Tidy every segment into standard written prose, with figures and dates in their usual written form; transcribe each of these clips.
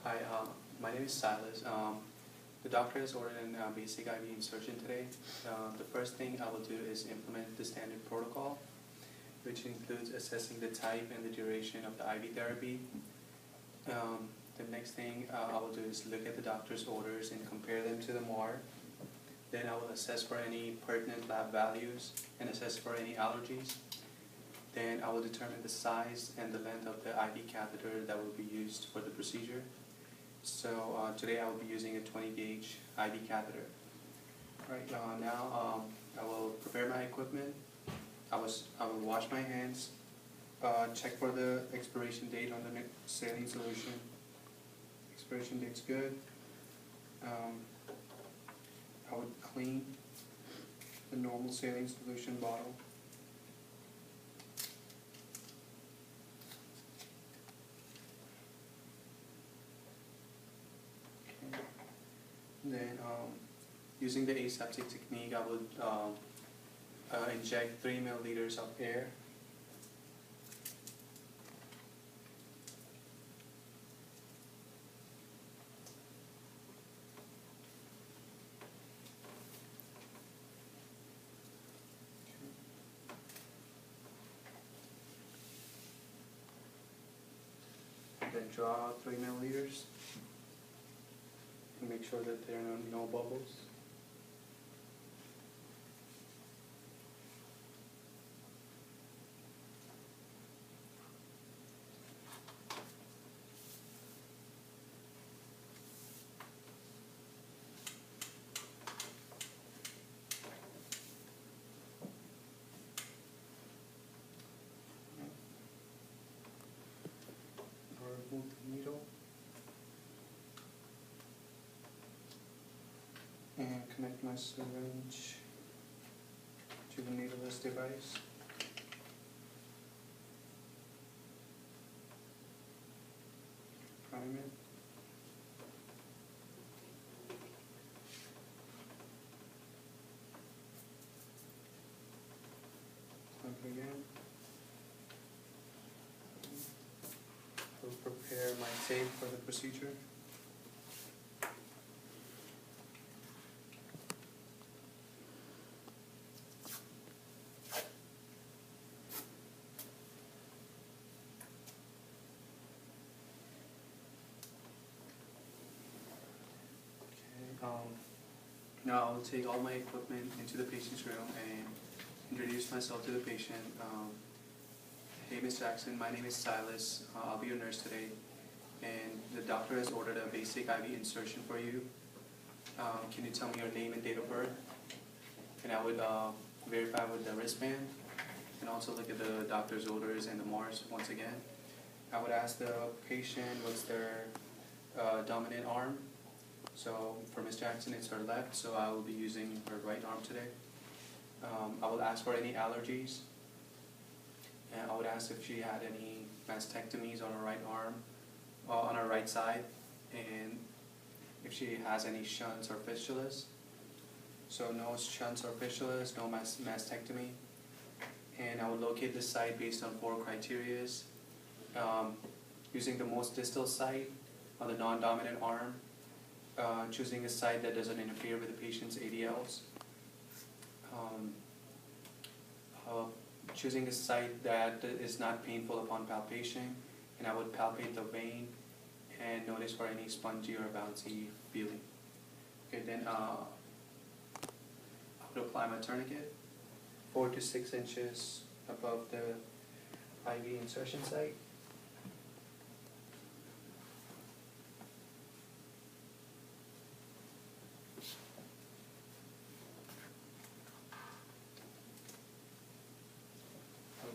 Hi, my name is Silas. The doctor has ordered a basic IV insertion today. The first thing I will do is implement the standard protocol, which includes assessing the type and the duration of the IV therapy. The next thing I will do is look at the doctor's orders and compare them to the MAR. Then I will assess for any pertinent lab values and assess for any allergies. Then I will determine the size and the length of the IV catheter that will be used for the procedure. So today I will be using a 20 gauge IV catheter. Right now I will prepare my equipment. I will wash my hands, check for the expiration date on the saline solution. Expiration date's good. I would clean the normal saline solution bottle. Okay. Then, using the aseptic technique, I would inject 3 milliliters of air. Then draw out 3 milliliters and make sure that there are no bubbles. Remove the needle and connect my syringe to the needleless device. Prime it. Clamp again. I'll prepare my tape for the procedure. Now I'll take all my equipment into the patient's room and introduce myself to the patient. Hey, Ms. Jackson, my name is Silas. I'll be your nurse today, and the doctor has ordered a basic IV insertion for you. Can you tell me your name and date of birth? And I would verify with the wristband, and also look at the doctor's orders and the MARs once again. I would ask the patient what's their dominant arm. So for Ms. Jackson, it's her left, so I will be using her right arm today. I will ask for any allergies. And I would ask if she had any mastectomies on her right arm, on her right side, and if she has any shunts or fistulas. So no shunts or fistulas, no mastectomy. And I would locate the site based on 4 criteria. Using the most distal site on the non-dominant arm, choosing a site that doesn't interfere with the patient's ADLs, choosing a site that is not painful upon palpation, and I would palpate the vein and notice for any spongy or bouncy feeling. Okay, then I would apply my tourniquet 4 to 6 inches above the IV insertion site.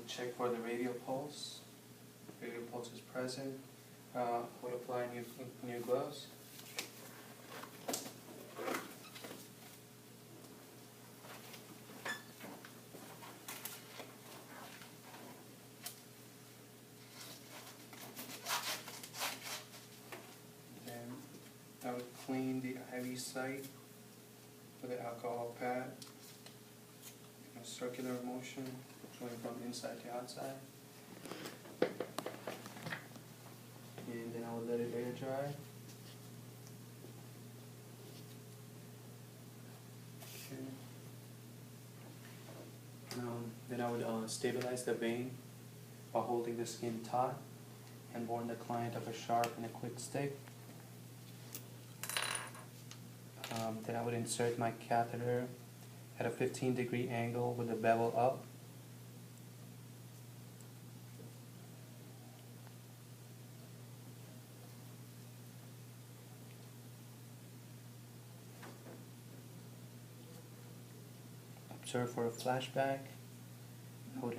Check for the radial pulse. Radial pulse is present. We'll apply new gloves. Then I would clean the IV site with an alcohol pad in a circular motion, going from inside to outside. And then I will let it air dry. Then I would stabilize the vein while holding the skin taut and warn the client of a sharp and a quick stick. Then I would insert my catheter at a 15-degree angle with the bevel up. Observe for a flashback. I would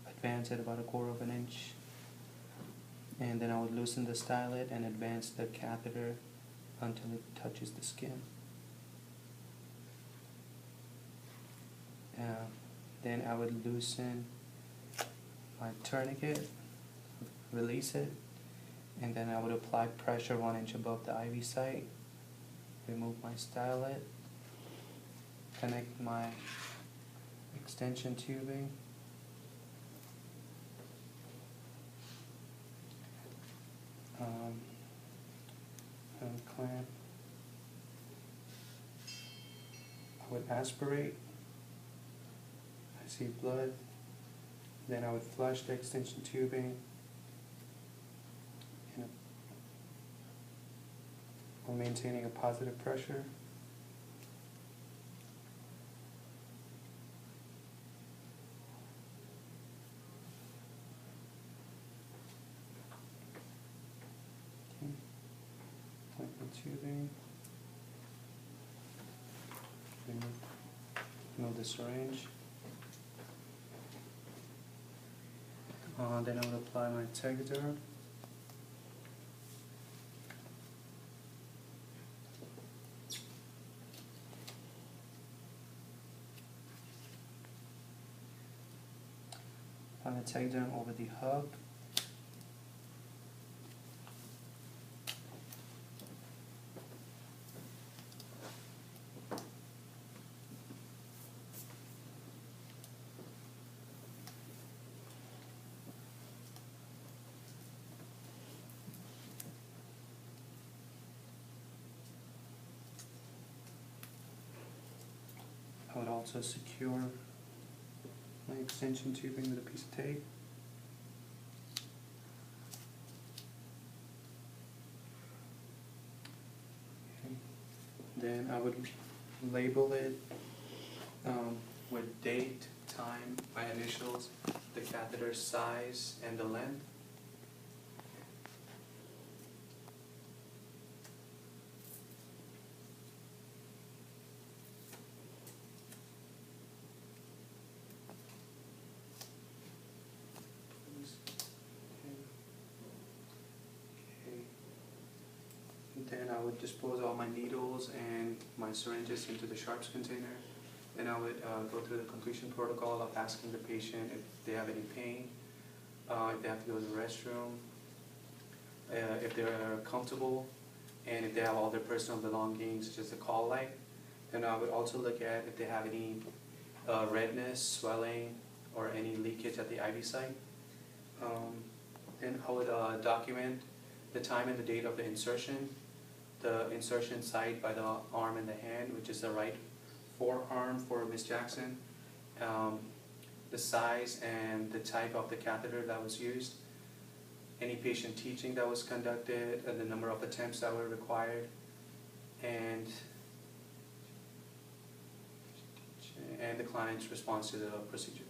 advance it about 1/4 of an inch. And then I would loosen the stylet and advance the catheter until it touches the skin. Then I would loosen my tourniquet, release it, and then I would apply pressure 1 inch above the IV site, remove my stylet, connect my extension tubing, clamp. I would aspirate. I see blood. Then I would flush the extension tubing while maintaining a positive pressure. Tubing. Remove the syringe. Then I will apply my Tegaderm. Apply the Tegaderm over the hub. I would also secure my extension tubing with a piece of tape. Okay. Then I would label it with date, time, my initials, the catheter size, and the length. Then I would dispose all my needles and my syringes into the sharps container. Then I would go through the completion protocol of asking the patient if they have any pain, if they have to go to the restroom, if they're comfortable, and if they have all their personal belongings, such as the call light. Then I would also look at if they have any redness, swelling, or any leakage at the IV site. Then I would document the time and the date of the insertion site by the arm and the hand, which is the right forearm for Miss Jackson, the size and the type of the catheter that was used, any patient teaching that was conducted, and the number of attempts that were required, and the client's response to the procedure.